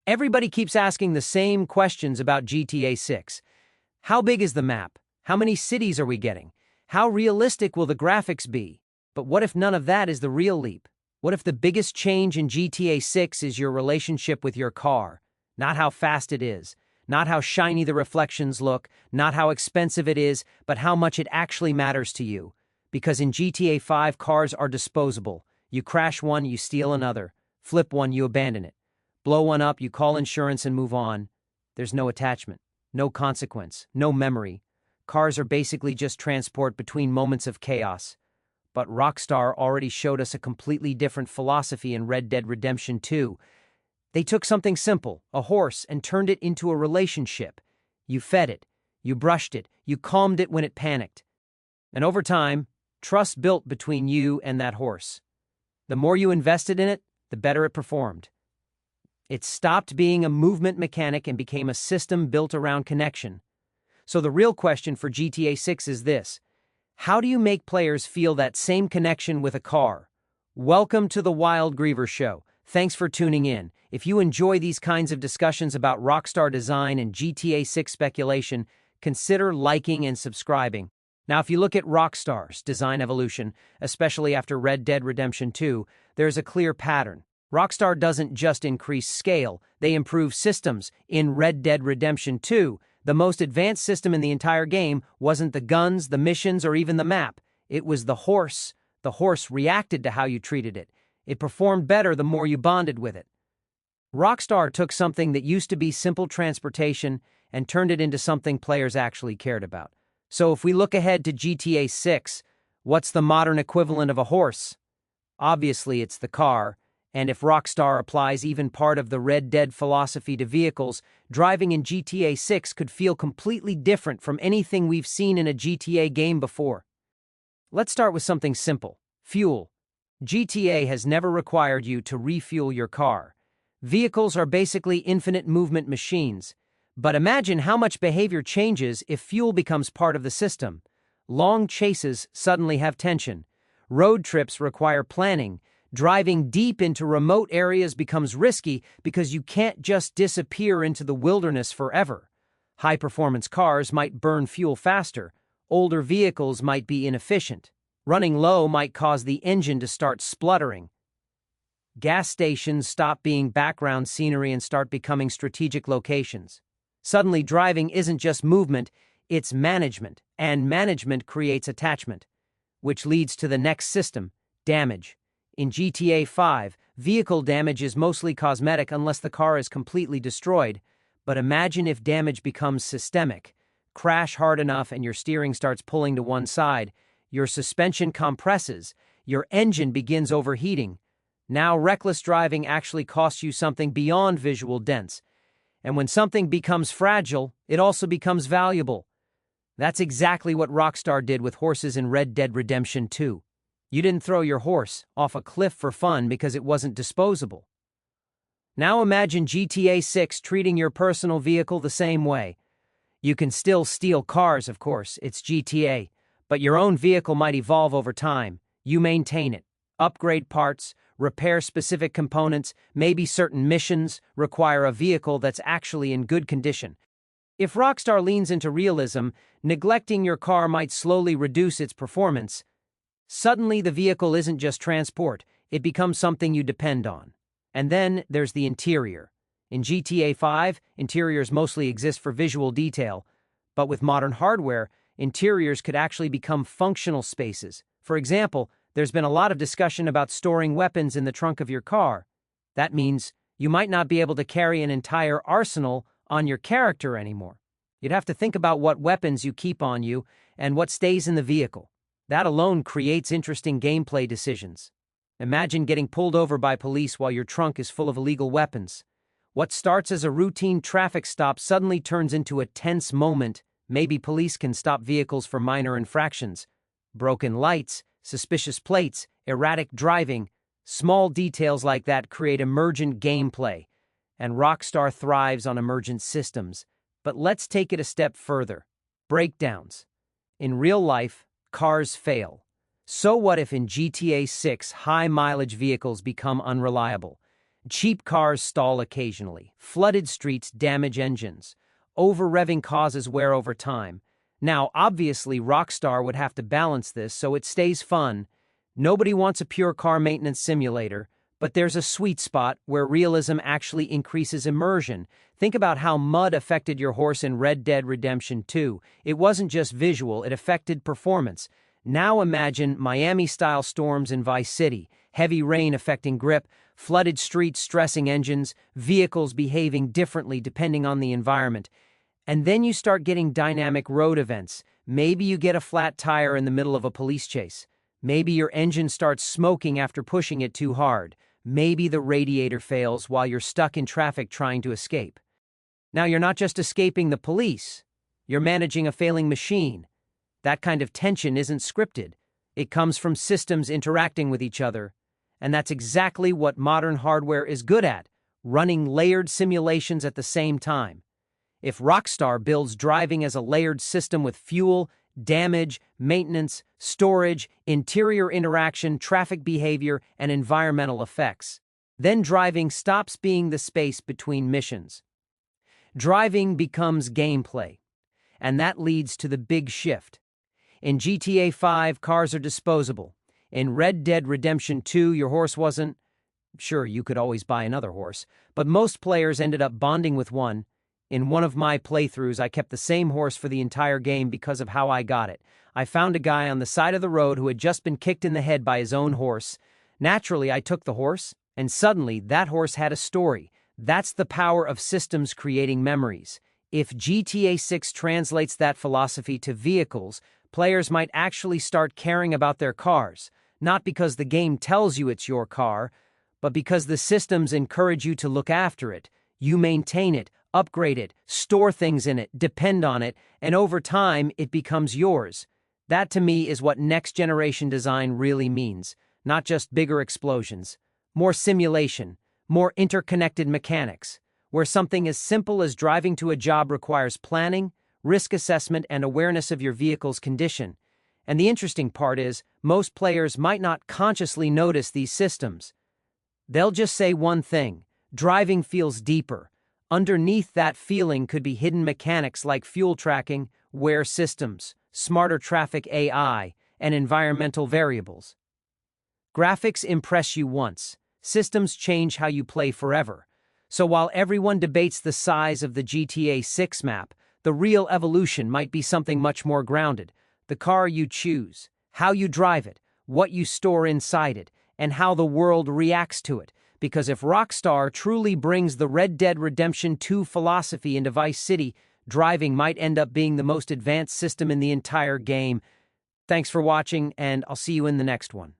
Everybody keeps asking the same questions about GTA 6. How big is the map? How many cities are we getting? How realistic will the graphics be? But what if none of that is the real leap? What if the biggest change in GTA 6 is your relationship with your car? Not how fast it is, not how shiny the reflections look, not how expensive it is, but how much it actually matters to you. Because in GTA 5, cars are disposable. You crash one, you steal another. Flip one, you abandon it. Blow one up, you call insurance and move on. There's no attachment, no consequence, no memory. Cars are basically just transport between moments of chaos. But Rockstar already showed us a completely different philosophy in Red Dead Redemption 2. They took something simple, a horse, and turned it into a relationship. You fed it, you brushed it, you calmed it when it panicked. And over time, trust built between you and that horse. The more you invested in it, the better it performed. It stopped being a movement mechanic and became a system built around connection. So the real question for GTA 6 is this: how do you make players feel that same connection with a car? Welcome to the Wild Griever Show. Thanks for tuning in. If you enjoy these kinds of discussions about Rockstar design and GTA 6 speculation, consider liking and subscribing. Now, if you look at Rockstar's design evolution, especially after Red Dead Redemption 2, there's a clear pattern. Rockstar doesn't just increase scale, they improve systems. In Red Dead Redemption 2, the most advanced system in the entire game wasn't the guns, the missions, or even the map. It was the horse. The horse reacted to how you treated it. It performed better the more you bonded with it. Rockstar took something that used to be simple transportation and turned it into something players actually cared about. So if we look ahead to GTA 6, what's the modern equivalent of a horse? Obviously, it's the car. And if Rockstar applies even part of the Red Dead philosophy to vehicles, driving in GTA 6 could feel completely different from anything we've seen in a GTA game before. Let's start with something simple: fuel. GTA has never required you to refuel your car. Vehicles are basically infinite movement machines. But imagine how much behavior changes if fuel becomes part of the system. Long chases suddenly have tension. Road trips require planning. Driving deep into remote areas becomes risky because you can't just disappear into the wilderness forever. High-performance cars might burn fuel faster. Older vehicles might be inefficient. Running low might cause the engine to start spluttering. Gas stations stop being background scenery and start becoming strategic locations. Suddenly, driving isn't just movement, it's management, and management creates attachment, which leads to the next system: damage. In GTA 5, vehicle damage is mostly cosmetic unless the car is completely destroyed. But imagine if damage becomes systemic. Crash hard enough and your steering starts pulling to one side. Your suspension compresses. Your engine begins overheating. Now reckless driving actually costs you something beyond visual dents. And when something becomes fragile, it also becomes valuable. That's exactly what Rockstar did with horses in Red Dead Redemption 2. You didn't throw your horse off a cliff for fun because it wasn't disposable. Now imagine GTA 6 treating your personal vehicle the same way. You can still steal cars, of course, it's GTA, but your own vehicle might evolve over time. You maintain it, upgrade parts, repair specific components, maybe certain missions require a vehicle that's actually in good condition. If Rockstar leans into realism, neglecting your car might slowly reduce its performance. Suddenly, the vehicle isn't just transport, it becomes something you depend on. And then there's the interior. In GTA 5, interiors mostly exist for visual detail, but with modern hardware, interiors could actually become functional spaces. For example, there's been a lot of discussion about storing weapons in the trunk of your car. That means you might not be able to carry an entire arsenal on your character anymore. You'd have to think about what weapons you keep on you and what stays in the vehicle. That alone creates interesting gameplay decisions. Imagine getting pulled over by police while your trunk is full of illegal weapons. What starts as a routine traffic stop suddenly turns into a tense moment. Maybe police can stop vehicles for minor infractions. Broken lights, suspicious plates, erratic driving. Small details like that create emergent gameplay. And Rockstar thrives on emergent systems. But let's take it a step further. Breakdowns. In real life, cars fail. So what if in GTA 6 high-mileage vehicles become unreliable? Cheap cars stall occasionally. Flooded streets damage engines. Over-revving causes wear over time. Now, obviously, Rockstar would have to balance this so it stays fun. Nobody wants a pure car maintenance simulator, but there's a sweet spot where realism actually increases immersion. Think about how mud affected your horse in Red Dead Redemption 2. It wasn't just visual, it affected performance. Now imagine Miami-style storms in Vice City, heavy rain affecting grip, flooded streets stressing engines, vehicles behaving differently depending on the environment. And then you start getting dynamic road events. Maybe you get a flat tire in the middle of a police chase. Maybe your engine starts smoking after pushing it too hard. Maybe the radiator fails while you're stuck in traffic trying to escape. Now you're not just escaping the police. You're managing a failing machine. That kind of tension isn't scripted. It comes from systems interacting with each other. And that's exactly what modern hardware is good at, running layered simulations at the same time. If Rockstar builds driving as a layered system with fuel, damage, maintenance, storage, interior interaction, traffic behavior, and environmental effects, then driving stops being the space between missions. Driving becomes gameplay, and that leads to the big shift. In GTA 5, cars are disposable. In Red Dead Redemption 2, your horse wasn't. Sure, you could always buy another horse, but most players ended up bonding with one. In one of my playthroughs, I kept the same horse for the entire game because of how I got it. I found a guy on the side of the road who had just been kicked in the head by his own horse. Naturally, I took the horse, and suddenly that horse had a story. That's the power of systems creating memories. If GTA 6 translates that philosophy to vehicles, players might actually start caring about their cars, not because the game tells you it's your car, but because the systems encourage you to look after it. You maintain it, upgrade it, store things in it, depend on it, and over time, it becomes yours. That, to me, is what next-generation design really means. Not just bigger explosions. More simulation, more interconnected mechanics, where something as simple as driving to a job requires planning, risk assessment, and awareness of your vehicle's condition. And the interesting part is, most players might not consciously notice these systems. They'll just say one thing: driving feels deeper. Underneath that feeling could be hidden mechanics like fuel tracking, wear systems, smarter traffic AI, and environmental variables. Graphics impress you once. Systems change how you play forever. So while everyone debates the size of the GTA 6 map, the real evolution might be something much more grounded. The car you choose, how you drive it, what you store inside it, and how the world reacts to it. Because if Rockstar truly brings the Red Dead Redemption 2 philosophy into Vice City, driving might end up being the most advanced system in the entire game. Thanks for watching, and I'll see you in the next one.